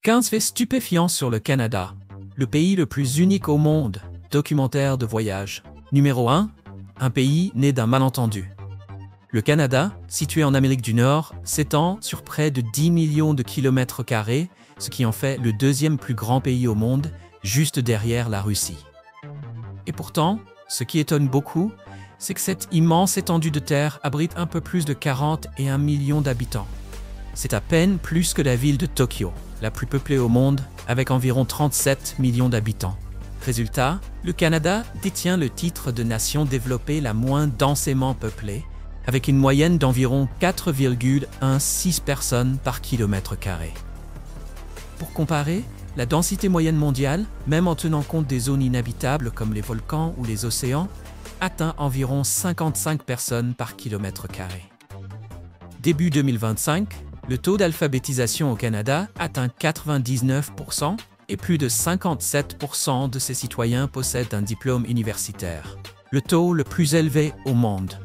15 faits stupéfiants sur le Canada, le pays le plus unique au monde, documentaire de voyage. Numéro 1. Un pays né d'un malentendu. Le Canada, situé en Amérique du Nord, s'étend sur près de 10 millions de kilomètres carrés, ce qui en fait le deuxième plus grand pays au monde, juste derrière la Russie. Et pourtant, ce qui étonne beaucoup, c'est que cette immense étendue de terre abrite un peu plus de 41 millions d'habitants. C'est à peine plus que la ville de Tokyo, la plus peuplée au monde, avec environ 37 millions d'habitants. Résultat, le Canada détient le titre de nation développée la moins densément peuplée, avec une moyenne d'environ 4,16 personnes par kilomètre carré. Pour comparer, la densité moyenne mondiale, même en tenant compte des zones inhabitables comme les volcans ou les océans, atteint environ 55 personnes par kilomètre carré. Début 2025, le taux d'alphabétisation au Canada atteint 99% et plus de 57% de ses citoyens possèdent un diplôme universitaire, le taux le plus élevé au monde.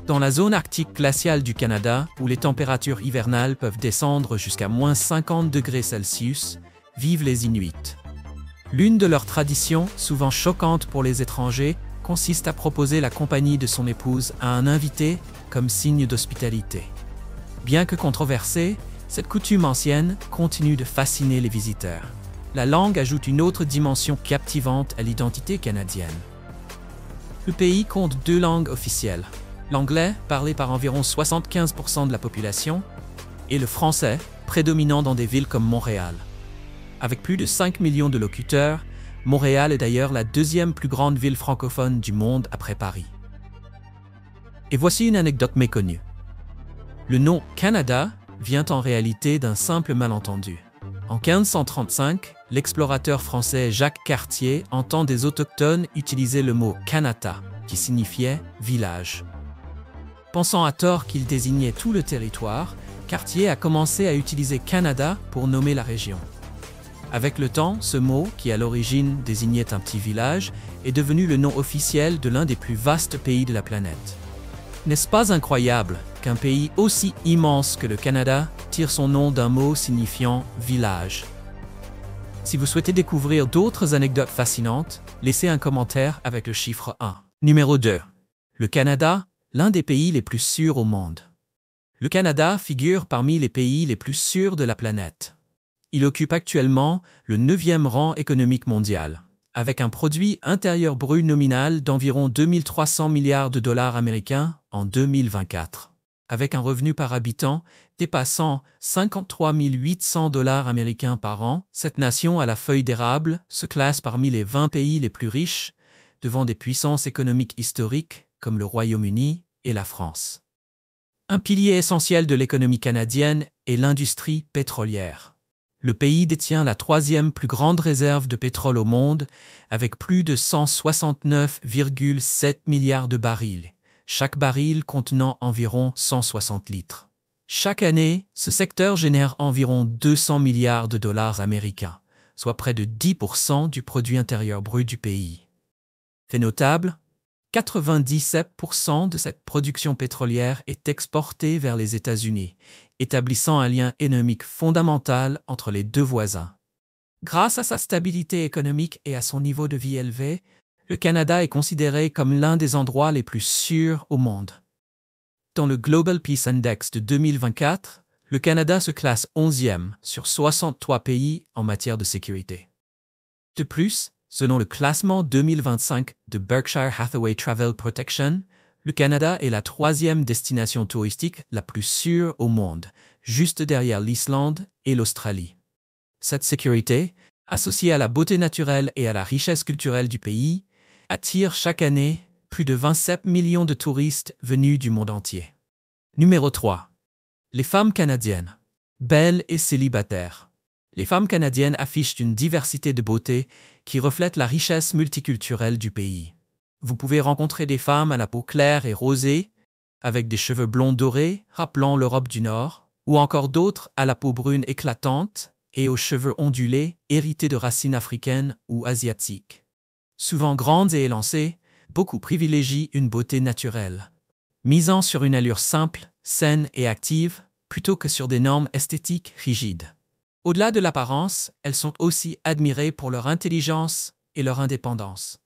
Dans la zone arctique glaciale du Canada, où les températures hivernales peuvent descendre jusqu'à moins 50 degrés Celsius, vivent les Inuits. L'une de leurs traditions, souvent choquantes pour les étrangers, consiste à proposer la compagnie de son épouse à un invité comme signe d'hospitalité. Bien que controversée, cette coutume ancienne continue de fasciner les visiteurs. La langue ajoute une autre dimension captivante à l'identité canadienne. Le pays compte 2 langues officielles. L'anglais, parlé par environ 75% de la population, et le français, prédominant dans des villes comme Montréal. Avec plus de 5 millions de locuteurs, Montréal est d'ailleurs la deuxième plus grande ville francophone du monde après Paris. Et voici une anecdote méconnue. Le nom Canada vient en réalité d'un simple malentendu. En 1535, l'explorateur français Jacques Cartier entend des autochtones utiliser le mot Kanata, qui signifiait « village ». Pensant à tort qu'il désignait tout le territoire, Cartier a commencé à utiliser Canada pour nommer la région. Avec le temps, ce mot, qui à l'origine désignait un petit village, est devenu le nom officiel de l'un des plus vastes pays de la planète. N'est-ce pas incroyable qu'un pays aussi immense que le Canada tire son nom d'un mot signifiant « village ». Si vous souhaitez découvrir d'autres anecdotes fascinantes, laissez un commentaire avec le chiffre 1. Numéro 2. Le Canada, l'un des pays les plus sûrs au monde. Le Canada figure parmi les pays les plus sûrs de la planète. Il occupe actuellement le 9e rang économique mondial, avec un produit intérieur brut nominal d'environ 2300 milliards de dollars américains en 2024, avec un revenu par habitant dépassant 53 800 dollars américains par an. Cette nation à la feuille d'érable se classe parmi les 20 pays les plus riches, devant des puissances économiques historiques comme le Royaume-Uni et la France. Un pilier essentiel de l'économie canadienne est l'industrie pétrolière. Le pays détient la 3e plus grande réserve de pétrole au monde, avec plus de 169,7 milliards de barils, chaque baril contenant environ 160 litres. Chaque année, ce secteur génère environ 200 milliards de dollars américains, soit près de 10% du produit intérieur brut du pays. Fait notable, 97% de cette production pétrolière est exportée vers les États-Unis, établissant un lien économique fondamental entre les deux voisins. Grâce à sa stabilité économique et à son niveau de vie élevé, le Canada est considéré comme l'un des endroits les plus sûrs au monde. Dans le Global Peace Index de 2024, le Canada se classe 11e sur 63 pays en matière de sécurité. De plus, selon le classement 2025 de Berkshire Hathaway Travel Protection, le Canada est la 3e destination touristique la plus sûre au monde, juste derrière l'Islande et l'Australie. Cette sécurité, associée à la beauté naturelle et à la richesse culturelle du pays, attire chaque année plus de 27 millions de touristes venus du monde entier. Numéro 3. Les femmes canadiennes. Belles et célibataires. Les femmes canadiennes affichent une diversité de beauté qui reflète la richesse multiculturelle du pays. Vous pouvez rencontrer des femmes à la peau claire et rosée, avec des cheveux blonds dorés rappelant l'Europe du Nord, ou encore d'autres à la peau brune éclatante et aux cheveux ondulés hérités de racines africaines ou asiatiques. Souvent grandes et élancées, beaucoup privilégient une beauté naturelle, misant sur une allure simple, saine et active, plutôt que sur des normes esthétiques rigides. Au-delà de l'apparence, elles sont aussi admirées pour leur intelligence et leur indépendance.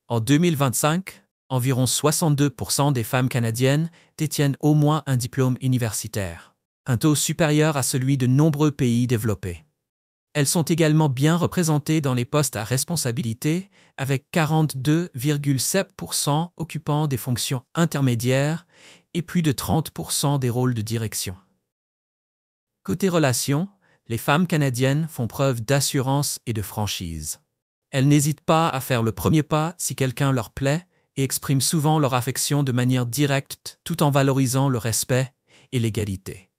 En 2025, environ 62% des femmes canadiennes détiennent au moins un diplôme universitaire, un taux supérieur à celui de nombreux pays développés. Elles sont également bien représentées dans les postes à responsabilité, avec 42,7% occupant des fonctions intermédiaires et plus de 30% des rôles de direction. Côté relations, les femmes canadiennes font preuve d'assurance et de franchise. Elles n'hésitent pas à faire le premier pas si quelqu'un leur plaît et expriment souvent leur affection de manière directe tout en valorisant le respect et l'égalité.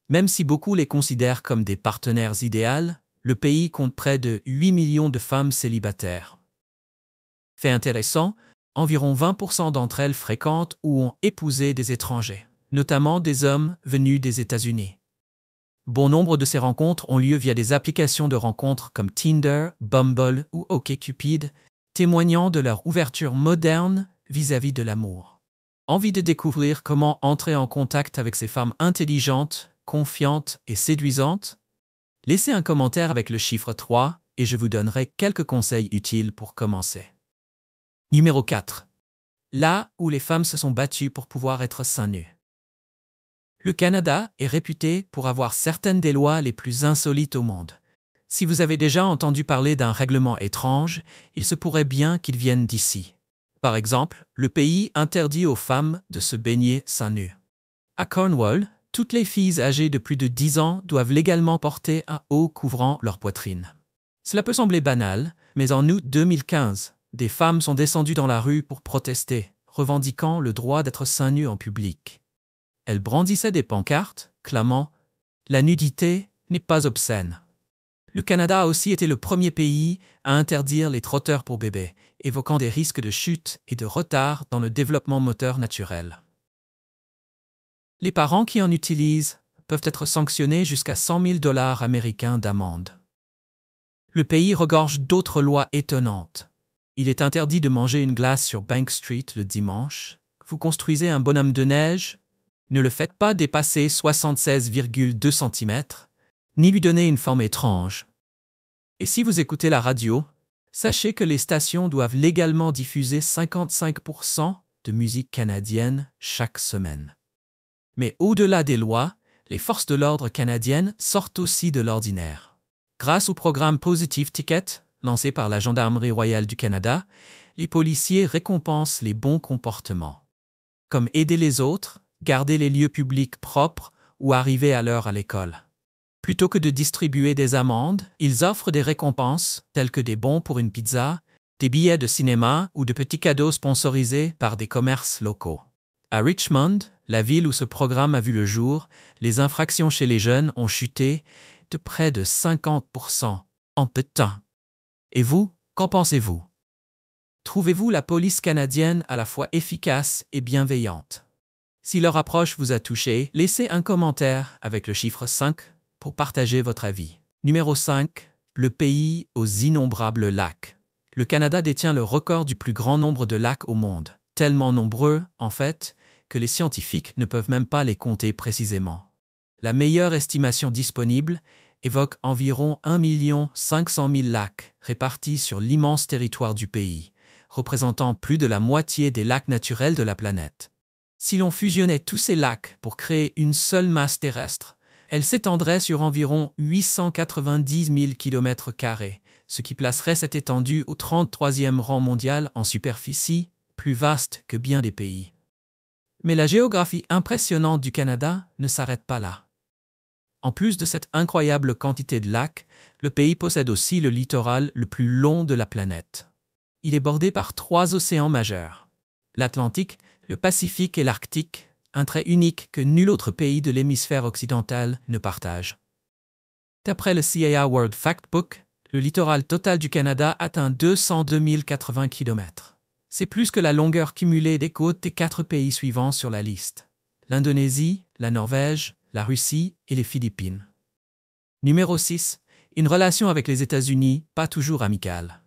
Même si beaucoup les considèrent comme des partenaires idéales, le pays compte près de 8 millions de femmes célibataires. Fait intéressant, environ 20% d'entre elles fréquentent ou ont épousé des étrangers, notamment des hommes venus des États-Unis. Bon nombre de ces rencontres ont lieu via des applications de rencontres comme Tinder, Bumble ou OkCupid, témoignant de leur ouverture moderne vis-à-vis de l'amour. Envie de découvrir comment entrer en contact avec ces femmes intelligentes, confiantes et séduisantes? Laissez un commentaire avec le chiffre 3 et je vous donnerai quelques conseils utiles pour commencer. Numéro 4. Là où les femmes se sont battues pour pouvoir être seins nus. Le Canada est réputé pour avoir certaines des lois les plus insolites au monde. Si vous avez déjà entendu parler d'un règlement étrange, il se pourrait bien qu'il vienne d'ici. Par exemple, le pays interdit aux femmes de se baigner seins nus. À Cornwall, toutes les filles âgées de plus de 10 ans doivent légalement porter un haut couvrant leur poitrine. Cela peut sembler banal, mais en août 2015, des femmes sont descendues dans la rue pour protester, revendiquant le droit d'être seins nus en public. Elles brandissaient des pancartes, clamant « La nudité n'est pas obscène ». Le Canada a aussi été le premier pays à interdire les trotteurs pour bébés, évoquant des risques de chute et de retard dans le développement moteur naturel. Les parents qui en utilisent peuvent être sanctionnés jusqu'à 100 000 $ américains d'amende. Le pays regorge d'autres lois étonnantes. Il est interdit de manger une glace sur Bank Street le dimanche. Vous construisez un bonhomme de neige, ne le faites pas dépasser 76,2 cm, ni lui donner une forme étrange. Et si vous écoutez la radio, sachez que les stations doivent légalement diffuser 55% de musique canadienne chaque semaine. Mais au-delà des lois, les forces de l'ordre canadiennes sortent aussi de l'ordinaire. Grâce au programme Positive Ticket, lancé par la Gendarmerie royale du Canada, les policiers récompensent les bons comportements. Comme aider les autres, garder les lieux publics propres ou arriver à l'heure à l'école. Plutôt que de distribuer des amendes, ils offrent des récompenses telles que des bons pour une pizza, des billets de cinéma ou de petits cadeaux sponsorisés par des commerces locaux. À Richmond, la ville où ce programme a vu le jour, les infractions chez les jeunes ont chuté de près de 50% en peu de temps. Et vous, qu'en pensez-vous? Trouvez-vous la police canadienne à la fois efficace et bienveillante? Si leur approche vous a touché, laissez un commentaire avec le chiffre 5 pour partager votre avis. Numéro 5. Le pays aux innombrables lacs. Le Canada détient le record du plus grand nombre de lacs au monde. Tellement nombreux, en fait, que les scientifiques ne peuvent même pas les compter précisément. La meilleure estimation disponible évoque environ 1 500 000 lacs répartis sur l'immense territoire du pays, représentant plus de la moitié des lacs naturels de la planète. Si l'on fusionnait tous ces lacs pour créer une seule masse terrestre, elle s'étendrait sur environ 890 000 km², ce qui placerait cette étendue au 33e rang mondial en superficie, plus vaste que bien des pays. Mais la géographie impressionnante du Canada ne s'arrête pas là. En plus de cette incroyable quantité de lacs, le pays possède aussi le littoral le plus long de la planète. Il est bordé par 3 océans majeurs: l'Atlantique, le Pacifique et l'Arctique, un trait unique que nul autre pays de l'hémisphère occidental ne partage. D'après le CIA World Factbook, le littoral total du Canada atteint 202 080 km. C'est plus que la longueur cumulée des côtes des 4 pays suivants sur la liste: l'Indonésie, la Norvège, la Russie et les Philippines. Numéro 6. Une relation avec les États-Unis, pas toujours amicale.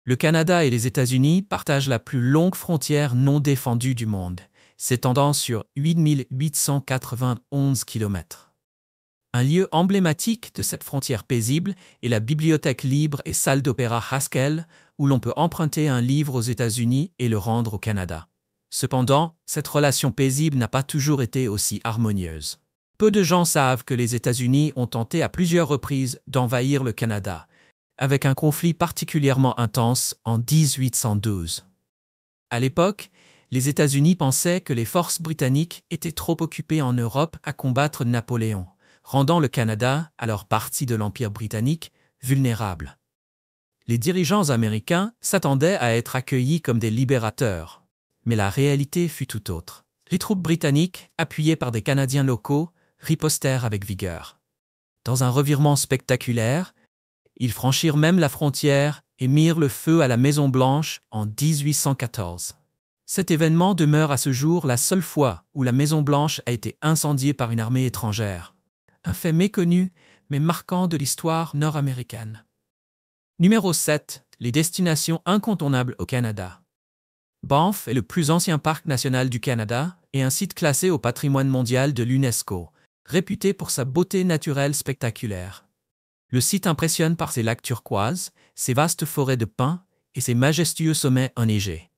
Le Canada et les États-Unis partagent la plus longue frontière non défendue du monde, s'étendant sur 8 891 km. Un lieu emblématique de cette frontière paisible est la bibliothèque libre et salle d'opéra Haskell, où l'on peut emprunter un livre aux États-Unis et le rendre au Canada. Cependant, cette relation paisible n'a pas toujours été aussi harmonieuse. Peu de gens savent que les États-Unis ont tenté à plusieurs reprises d'envahir le Canada, avec un conflit particulièrement intense en 1812. À l'époque, les États-Unis pensaient que les forces britanniques étaient trop occupées en Europe à combattre Napoléon, rendant le Canada, alors partie de l'Empire britannique, vulnérable. Les dirigeants américains s'attendaient à être accueillis comme des libérateurs, mais la réalité fut tout autre. Les troupes britanniques, appuyées par des Canadiens locaux, ripostèrent avec vigueur. Dans un revirement spectaculaire, ils franchirent même la frontière et mirent le feu à la Maison-Blanche en 1814. Cet événement demeure à ce jour la seule fois où la Maison-Blanche a été incendiée par une armée étrangère. Un fait méconnu, mais marquant de l'histoire nord-américaine. Numéro 7. Les destinations incontournables au Canada. Banff est le plus ancien parc national du Canada et un site classé au patrimoine mondial de l'UNESCO, réputé pour sa beauté naturelle spectaculaire. Le site impressionne par ses lacs turquoises, ses vastes forêts de pins et ses majestueux sommets enneigés.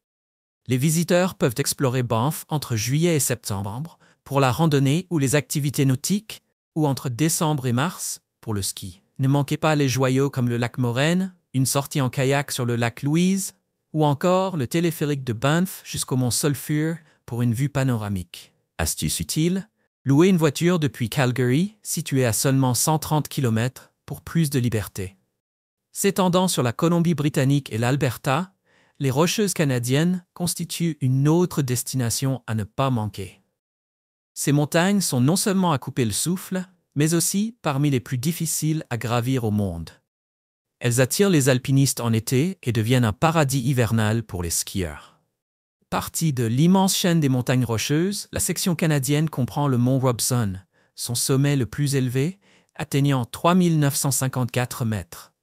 Les visiteurs peuvent explorer Banff entre juillet et septembre pour la randonnée ou les activités nautiques, ou entre décembre et mars pour le ski. Ne manquez pas les joyaux comme le lac Moraine, une sortie en kayak sur le lac Louise, ou encore le téléphérique de Banff jusqu'au mont Sulphur pour une vue panoramique. Astuce utile, louez une voiture depuis Calgary, située à seulement 130 km, pour plus de liberté. S'étendant sur la Colombie-Britannique et l'Alberta, les Rocheuses canadiennes constituent une autre destination à ne pas manquer. Ces montagnes sont non seulement à couper le souffle, mais aussi parmi les plus difficiles à gravir au monde. Elles attirent les alpinistes en été et deviennent un paradis hivernal pour les skieurs. Partie de l'immense chaîne des montagnes Rocheuses, la section canadienne comprend le mont Robson, son sommet le plus élevé, atteignant 3954 mètres.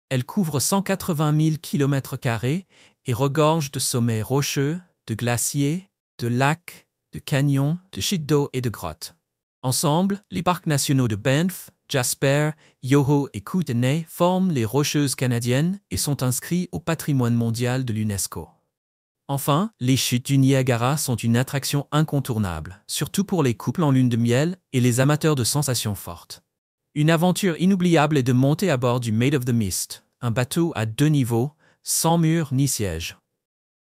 Elle couvre 180 000 km² et regorge de sommets rocheux, de glaciers, de lacs, de canyons, de chutes d'eau et de grottes. Ensemble, les parcs nationaux de Banff, Jasper, Yoho et Kootenay forment les Rocheuses canadiennes et sont inscrits au patrimoine mondial de l'UNESCO. Enfin, les chutes du Niagara sont une attraction incontournable, surtout pour les couples en lune de miel et les amateurs de sensations fortes. Une aventure inoubliable est de monter à bord du Maid of the Mist, un bateau à 2 niveaux, sans mur ni siège.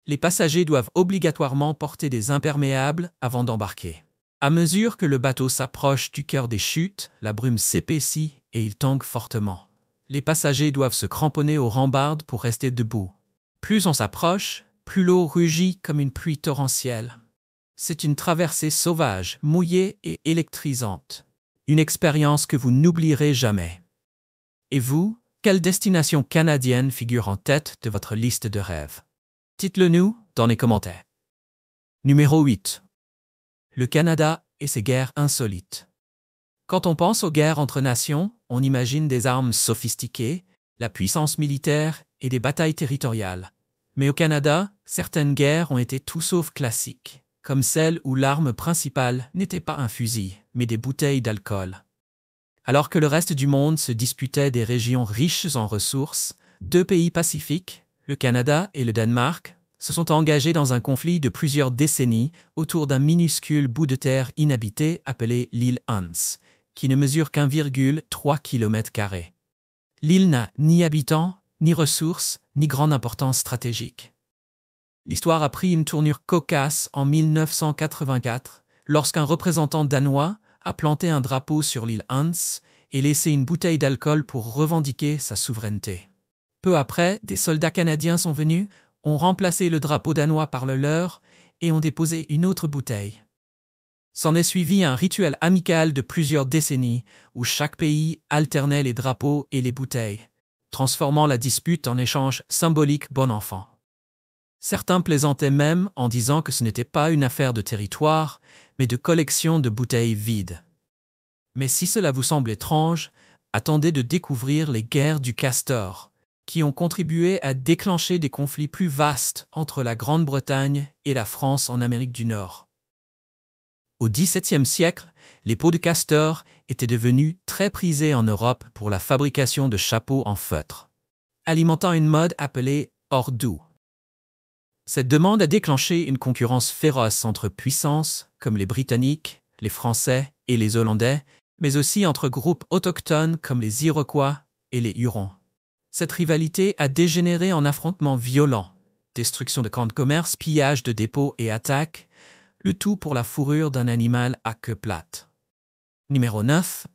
Les passagers doivent obligatoirement porter des imperméables avant d'embarquer. À mesure que le bateau s'approche du cœur des chutes, la brume s'épaissit et il tangue fortement. Les passagers doivent se cramponner aux rambardes pour rester debout. Plus on s'approche, plus l'eau rugit comme une pluie torrentielle. C'est une traversée sauvage, mouillée et électrisante. Une expérience que vous n'oublierez jamais. Et vous, quelle destination canadienne figure en tête de votre liste de rêves? Dites-le nous dans les commentaires. Numéro 8. Le Canada et ses guerres insolites. Quand on pense aux guerres entre nations, on imagine des armes sophistiquées, la puissance militaire et des batailles territoriales. Mais au Canada, certaines guerres ont été tout sauf classiques, comme celle où l'arme principale n'était pas un fusil, mais des bouteilles d'alcool. Alors que le reste du monde se disputait des régions riches en ressources, 2 pays pacifiques, le Canada et le Danemark, se sont engagés dans un conflit de plusieurs décennies autour d'un minuscule bout de terre inhabité appelé l'île Hans, qui ne mesure qu'1,3 km². L'île n'a ni habitants, ni ressources, ni grande importance stratégique. L'histoire a pris une tournure cocasse en 1984, lorsqu'un représentant danois a planté un drapeau sur l'île Hans et laissé une bouteille d'alcool pour revendiquer sa souveraineté. Peu après, des soldats canadiens sont venus, ont remplacé le drapeau danois par le leur et ont déposé une autre bouteille. S'en est suivi un rituel amical de plusieurs décennies où chaque pays alternait les drapeaux et les bouteilles, transformant la dispute en échange symbolique bon enfant. Certains plaisantaient même en disant que ce n'était pas une affaire de territoire, mais de collection de bouteilles vides. Mais si cela vous semble étrange, attendez de découvrir les guerres du Castor, qui ont contribué à déclencher des conflits plus vastes entre la Grande-Bretagne et la France en Amérique du Nord. Au XVIIe siècle, les peaux de castor était devenue très prisée en Europe pour la fabrication de chapeaux en feutre, alimentant une mode appelée hors-doux. Cette demande a déclenché une concurrence féroce entre puissances comme les Britanniques, les Français et les Hollandais, mais aussi entre groupes autochtones comme les Iroquois et les Hurons. Cette rivalité a dégénéré en affrontements violents, destruction de camps de commerce, pillage de dépôts et attaques, le tout pour la fourrure d'un animal à queue plate. Numéro 9.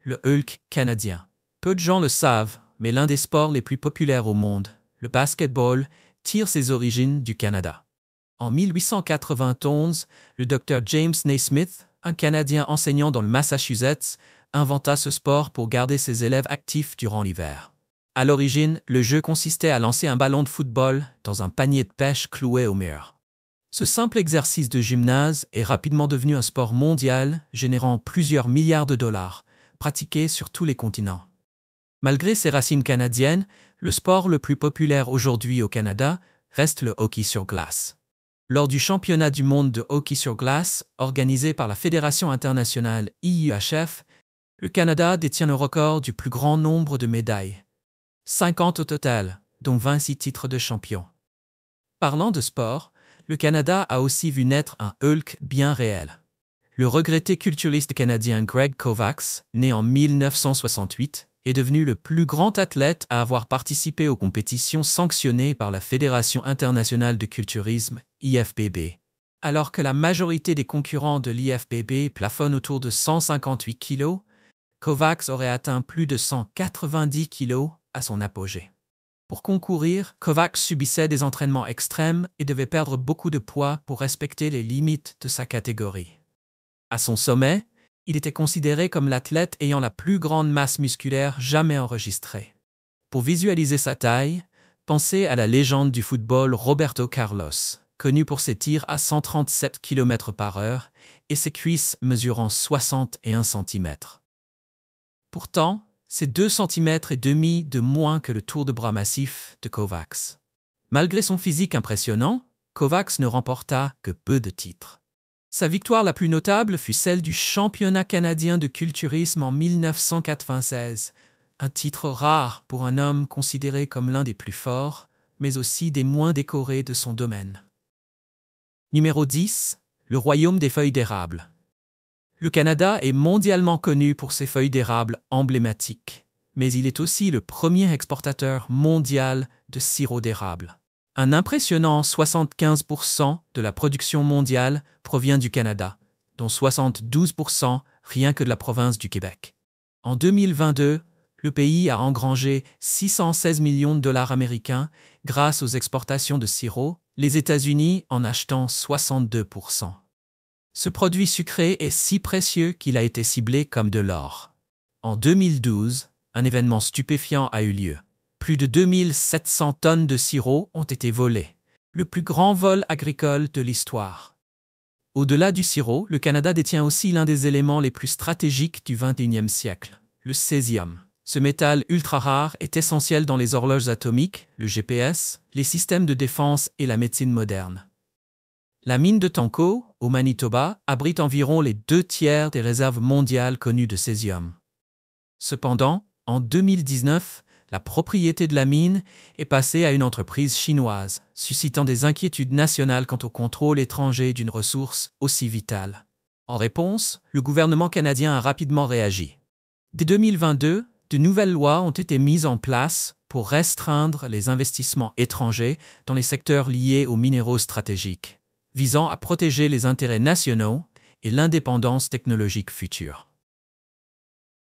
Le Hulk canadien. Peu de gens le savent, mais l'un des sports les plus populaires au monde, le basketball, tire ses origines du Canada. En 1891, le Dr James Naismith, un Canadien enseignant dans le Massachusetts, inventa ce sport pour garder ses élèves actifs durant l'hiver. À l'origine, le jeu consistait à lancer un ballon de football dans un panier de pêche cloué au mur. Ce simple exercice de gymnase est rapidement devenu un sport mondial, générant plusieurs milliards de dollars, pratiqué sur tous les continents. Malgré ses racines canadiennes, le sport le plus populaire aujourd'hui au Canada reste le hockey sur glace. Lors du championnat du monde de hockey sur glace, organisé par la Fédération internationale IIHF, le Canada détient le record du plus grand nombre de médailles. 50 au total, dont 26 titres de champion. Parlant de sport, le Canada a aussi vu naître un Hulk bien réel. Le regretté culturiste canadien Greg Kovacs, né en 1968, est devenu le plus grand athlète à avoir participé aux compétitions sanctionnées par la Fédération internationale de culturisme, IFBB. Alors que la majorité des concurrents de l'IFBB plafonnent autour de 158 kg, Kovacs aurait atteint plus de 190 kg à son apogée. Pour concourir, Kovacs subissait des entraînements extrêmes et devait perdre beaucoup de poids pour respecter les limites de sa catégorie. À son sommet, il était considéré comme l'athlète ayant la plus grande masse musculaire jamais enregistrée. Pour visualiser sa taille, pensez à la légende du football Roberto Carlos, connu pour ses tirs à 137 km/h et ses cuisses mesurant 61 cm. Pourtant, c'est 2,5 cm de moins que le tour de bras massif de Kovacs. Malgré son physique impressionnant, Kovacs ne remporta que peu de titres. Sa victoire la plus notable fut celle du championnat canadien de culturisme en 1996, un titre rare pour un homme considéré comme l'un des plus forts, mais aussi des moins décorés de son domaine. Numéro 10. Le royaume des feuilles d'érable. Le Canada est mondialement connu pour ses feuilles d'érable emblématiques, mais il est aussi le premier exportateur mondial de sirop d'érable. Un impressionnant 75% de la production mondiale provient du Canada, dont 72% rien que de la province du Québec. En 2022, le pays a engrangé 616 millions de dollars américains grâce aux exportations de sirop, les États-Unis en achetant 62%. Ce produit sucré est si précieux qu'il a été ciblé comme de l'or. En 2012, un événement stupéfiant a eu lieu. Plus de 2700 tonnes de sirop ont été volées, le plus grand vol agricole de l'histoire. Au-delà du sirop, le Canada détient aussi l'un des éléments les plus stratégiques du XXIe siècle, le césium. Ce métal ultra rare est essentiel dans les horloges atomiques, le GPS, les systèmes de défense et la médecine moderne. La mine de Tanco, au Manitoba, abrite environ les 2/3 des réserves mondiales connues de césium. Cependant, en 2019, la propriété de la mine est passée à une entreprise chinoise, suscitant des inquiétudes nationales quant au contrôle étranger d'une ressource aussi vitale. En réponse, le gouvernement canadien a rapidement réagi. Dès 2022, de nouvelles lois ont été mises en place pour restreindre les investissements étrangers dans les secteurs liés aux minéraux stratégiques, visant à protéger les intérêts nationaux et l'indépendance technologique future.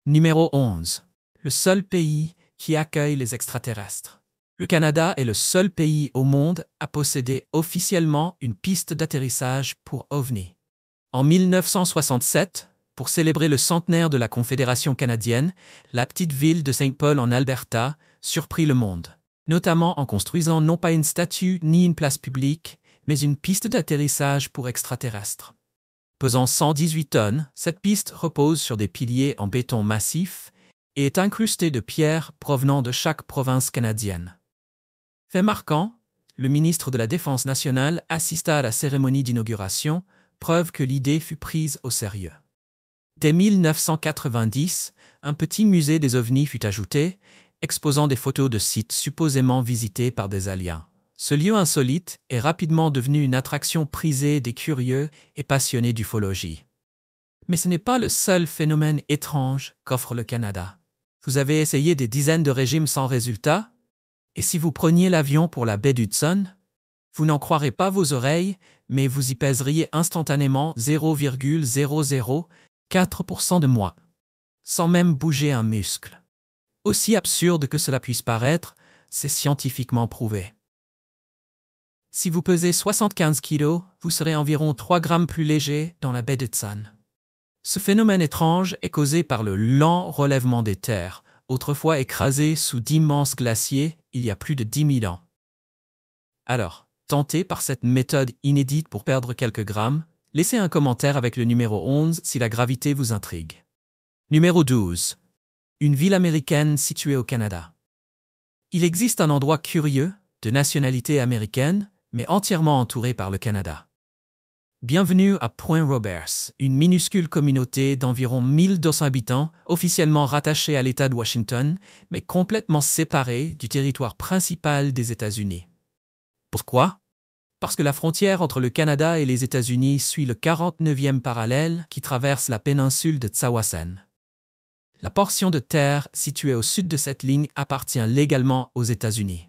Numéro 11. Le seul pays qui accueille les extraterrestres. Le Canada est le seul pays au monde à posséder officiellement une piste d'atterrissage pour OVNI. En 1967, pour célébrer le centenaire de la Confédération canadienne, la petite ville de Saint Paul en Alberta surprit le monde, notamment en construisant non pas une statue ni une place publique, mais une piste d'atterrissage pour extraterrestres. Pesant 118 tonnes, cette piste repose sur des piliers en béton massif et est incrustée de pierres provenant de chaque province canadienne. Fait marquant, le ministre de la Défense nationale assista à la cérémonie d'inauguration, preuve que l'idée fut prise au sérieux. Dès 1990, un petit musée des ovnis fut ajouté, exposant des photos de sites supposément visités par des aliens. Ce lieu insolite est rapidement devenu une attraction prisée des curieux et passionnés d'ufologie. Mais ce n'est pas le seul phénomène étrange qu'offre le Canada. Vous avez essayé des dizaines de régimes sans résultat? Et si vous preniez l'avion pour la baie d'Hudson? Vous n'en croirez pas vos oreilles, mais vous y pèseriez instantanément 0,004% de moins, sans même bouger un muscle. Aussi absurde que cela puisse paraître, c'est scientifiquement prouvé. Si vous pesez 75 kg, vous serez environ 3 grammes plus léger dans la baie d'Hudson. Ce phénomène étrange est causé par le lent relèvement des terres, autrefois écrasées sous d'immenses glaciers il y a plus de 10 000 ans. Alors, tentez par cette méthode inédite pour perdre quelques grammes, laissez un commentaire avec le numéro 11 si la gravité vous intrigue. Numéro 12. Une ville américaine située au Canada. Il existe un endroit curieux, de nationalité américaine, mais entièrement entouré par le Canada. Bienvenue à Point Roberts, une minuscule communauté d'environ 1200 habitants, officiellement rattachée à l'État de Washington, mais complètement séparée du territoire principal des États-Unis. Pourquoi? Parce que la frontière entre le Canada et les États-Unis suit le 49e parallèle qui traverse la péninsule de Tsawwassen. La portion de terre située au sud de cette ligne appartient légalement aux États-Unis.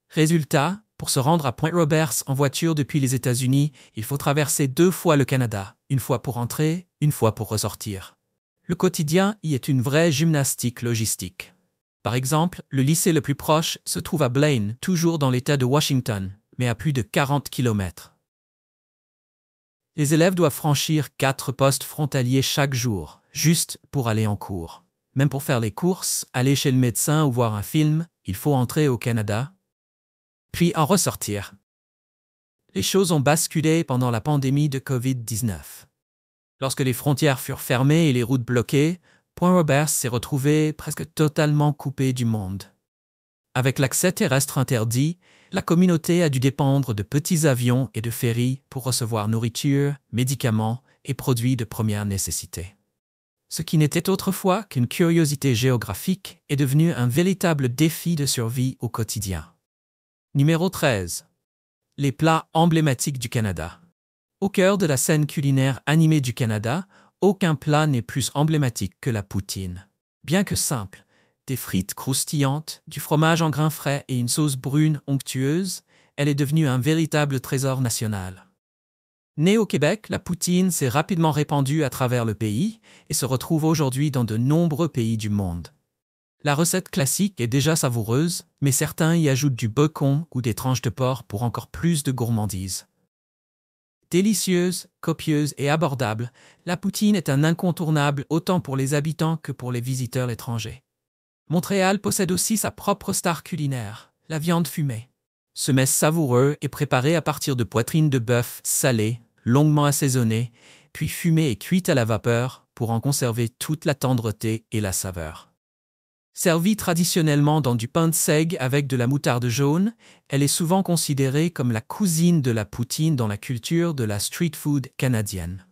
Résultat, pour se rendre à Point Roberts en voiture depuis les États-Unis, il faut traverser 2 fois le Canada, une fois pour entrer, une fois pour ressortir. Le quotidien y est une vraie gymnastique logistique. Par exemple, le lycée le plus proche se trouve à Blaine, toujours dans l'État de Washington, mais à plus de 40 km. Les élèves doivent franchir 4 postes frontaliers chaque jour, juste pour aller en cours. Même pour faire les courses, aller chez le médecin ou voir un film, il faut entrer au Canada, puis en ressortir. Les choses ont basculé pendant la pandémie de COVID-19. Lorsque les frontières furent fermées et les routes bloquées, Point Roberts s'est retrouvé presque totalement coupé du monde. Avec l'accès terrestre interdit, la communauté a dû dépendre de petits avions et de ferries pour recevoir nourriture, médicaments et produits de première nécessité. Ce qui n'était autrefois qu'une curiosité géographique est devenu un véritable défi de survie au quotidien. Numéro 13. Les plats emblématiques du Canada. Au cœur de la scène culinaire animée du Canada, aucun plat n'est plus emblématique que la poutine. Bien que simple, des frites croustillantes, du fromage en grains frais et une sauce brune onctueuse, elle est devenue un véritable trésor national. Née au Québec, la poutine s'est rapidement répandue à travers le pays et se retrouve aujourd'hui dans de nombreux pays du monde. La recette classique est déjà savoureuse, mais certains y ajoutent du bacon ou des tranches de porc pour encore plus de gourmandise. Délicieuse, copieuse et abordable, la poutine est un incontournable autant pour les habitants que pour les visiteurs étrangers. Montréal possède aussi sa propre star culinaire, la viande fumée. Ce mets savoureux est préparé à partir de poitrines de bœuf salées, longuement assaisonnées, puis fumées et cuites à la vapeur pour en conserver toute la tendreté et la saveur. Servie traditionnellement dans du pain de seigle avec de la moutarde jaune, elle est souvent considérée comme la cousine de la poutine dans la culture de la street food canadienne.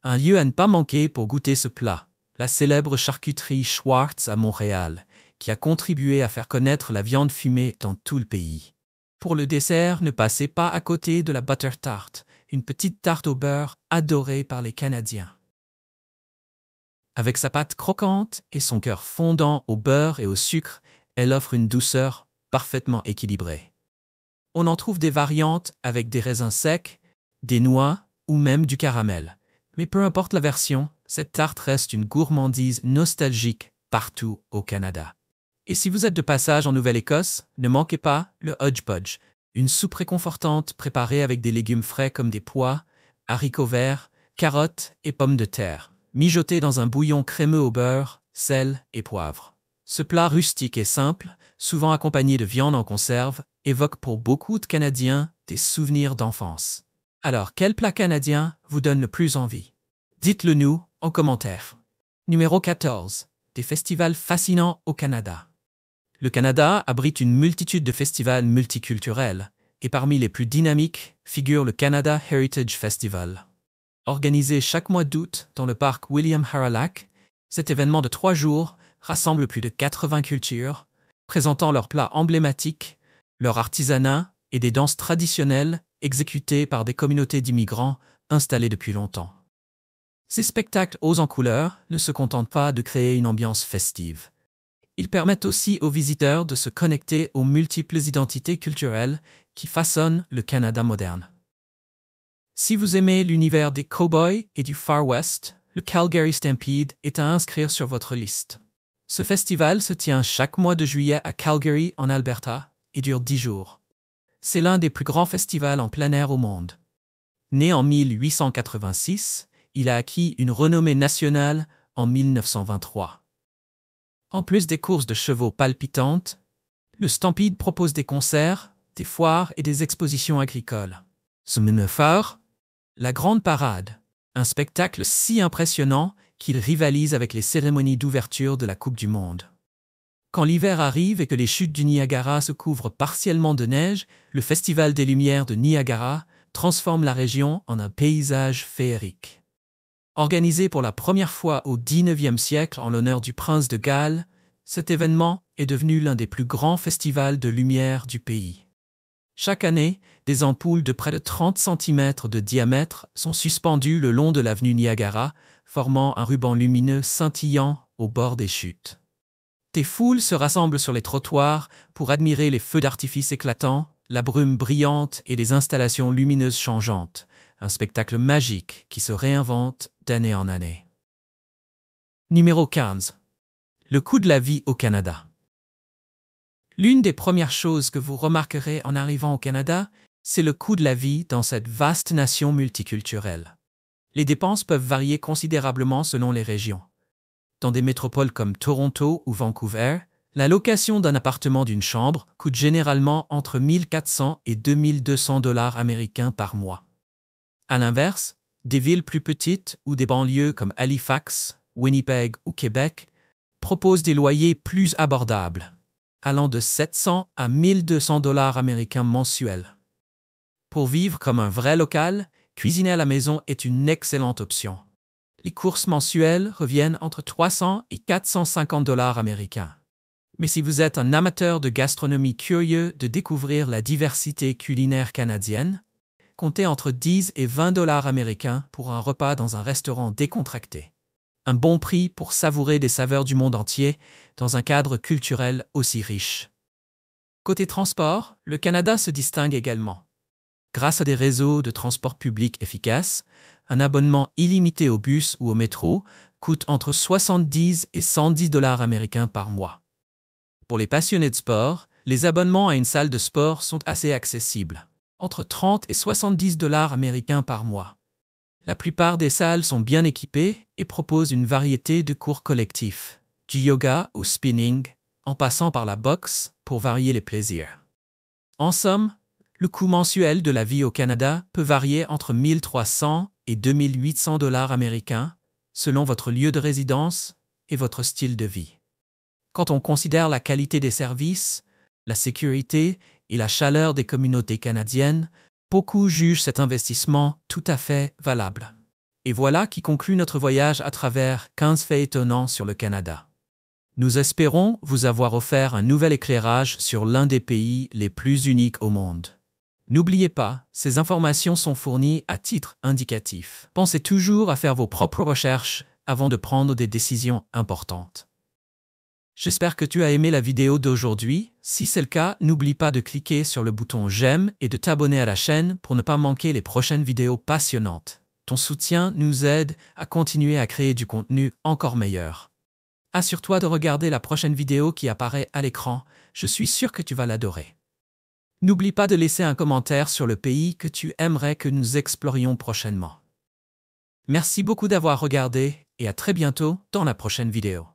Un lieu à ne pas manquer pour goûter ce plat, la célèbre charcuterie Schwartz à Montréal, qui a contribué à faire connaître la viande fumée dans tout le pays. Pour le dessert, ne passez pas à côté de la butter tart, une petite tarte au beurre adorée par les Canadiens. Avec sa pâte croquante et son cœur fondant au beurre et au sucre, elle offre une douceur parfaitement équilibrée. On en trouve des variantes avec des raisins secs, des noix ou même du caramel. Mais peu importe la version, cette tarte reste une gourmandise nostalgique partout au Canada. Et si vous êtes de passage en Nouvelle-Écosse, ne manquez pas le hodgepodge, une soupe réconfortante préparée avec des légumes frais comme des pois, haricots verts, carottes et pommes de terre, mijotée dans un bouillon crémeux au beurre, sel et poivre. Ce plat rustique et simple, souvent accompagné de viande en conserve, évoque pour beaucoup de Canadiens des souvenirs d'enfance. Alors, quel plat canadien vous donne le plus envie? Dites-le nous en commentaire. Numéro 14. Des festivals fascinants au Canada. Le Canada abrite une multitude de festivals multiculturels, et parmi les plus dynamiques figure le Canada Heritage Festival. Organisé chaque mois d'août dans le parc William Harralack, cet événement de 3 jours rassemble plus de 80 cultures, présentant leurs plats emblématiques, leur artisanat et des danses traditionnelles exécutées par des communautés d'immigrants installées depuis longtemps. Ces spectacles hauts en couleurs ne se contentent pas de créer une ambiance festive. Ils permettent aussi aux visiteurs de se connecter aux multiples identités culturelles qui façonnent le Canada moderne. Si vous aimez l'univers des cow-boys et du Far West, le Calgary Stampede est à inscrire sur votre liste. Ce festival se tient chaque mois de juillet à Calgary, en Alberta, et dure 10 jours. C'est l'un des plus grands festivals en plein air au monde. Né en 1886, il a acquis une renommée nationale en 1923. En plus des courses de chevaux palpitantes, le Stampede propose des concerts, des foires et des expositions agricoles. Ce menu phare, la Grande Parade, un spectacle si impressionnant qu'il rivalise avec les cérémonies d'ouverture de la Coupe du Monde. Quand l'hiver arrive et que les chutes du Niagara se couvrent partiellement de neige, le Festival des Lumières de Niagara transforme la région en un paysage féerique. Organisé pour la première fois au XIXe siècle en l'honneur du prince de Galles, cet événement est devenu l'un des plus grands festivals de lumière du pays. Chaque année, des ampoules de près de 30 cm de diamètre sont suspendues le long de l'avenue Niagara, formant un ruban lumineux scintillant au bord des chutes. Des foules se rassemblent sur les trottoirs pour admirer les feux d'artifice éclatants, la brume brillante et les installations lumineuses changeantes, un spectacle magique qui se réinvente d'année en année. Numéro 15. Le coût de la vie au Canada. L'une des premières choses que vous remarquerez en arrivant au Canada, c'est le coût de la vie dans cette vaste nation multiculturelle. Les dépenses peuvent varier considérablement selon les régions. Dans des métropoles comme Toronto ou Vancouver, la location d'un appartement d'une chambre coûte généralement entre 1 400 et 2 200 $ américains par mois. À l'inverse, des villes plus petites ou des banlieues comme Halifax, Winnipeg ou Québec proposent des loyers plus abordables, allant de 700 à 1 200 $ américains mensuels. Pour vivre comme un vrai local, cuisiner à la maison est une excellente option. Les courses mensuelles reviennent entre 300 et 450 $ américains. Mais si vous êtes un amateur de gastronomie curieux de découvrir la diversité culinaire canadienne, comptez entre 10 et 20 $ américains pour un repas dans un restaurant décontracté. Un bon prix pour savourer des saveurs du monde entier dans un cadre culturel aussi riche. Côté transport, le Canada se distingue également. Grâce à des réseaux de transport public efficaces, un abonnement illimité au bus ou au métro coûte entre 70 et 110 $ américains par mois. Pour les passionnés de sport, les abonnements à une salle de sport sont assez accessibles, entre 30 et 70 $ américains par mois. La plupart des salles sont bien équipées et proposent une variété de cours collectifs, du yoga au spinning, en passant par la boxe pour varier les plaisirs. En somme, le coût mensuel de la vie au Canada peut varier entre 1 300 et 2 800 $ américains, selon votre lieu de résidence et votre style de vie. Quand on considère la qualité des services, la sécurité et la chaleur des communautés canadiennes, beaucoup jugent cet investissement tout à fait valable. Et voilà qui conclut notre voyage à travers 15 faits étonnants sur le Canada. Nous espérons vous avoir offert un nouvel éclairage sur l'un des pays les plus uniques au monde. N'oubliez pas, ces informations sont fournies à titre indicatif. Pensez toujours à faire vos propres recherches avant de prendre des décisions importantes. J'espère que tu as aimé la vidéo d'aujourd'hui. Si c'est le cas, n'oublie pas de cliquer sur le bouton j'aime et de t'abonner à la chaîne pour ne pas manquer les prochaines vidéos passionnantes. Ton soutien nous aide à continuer à créer du contenu encore meilleur. Assure-toi de regarder la prochaine vidéo qui apparaît à l'écran. Je suis sûr que tu vas l'adorer. N'oublie pas de laisser un commentaire sur le pays que tu aimerais que nous explorions prochainement. Merci beaucoup d'avoir regardé et à très bientôt dans la prochaine vidéo.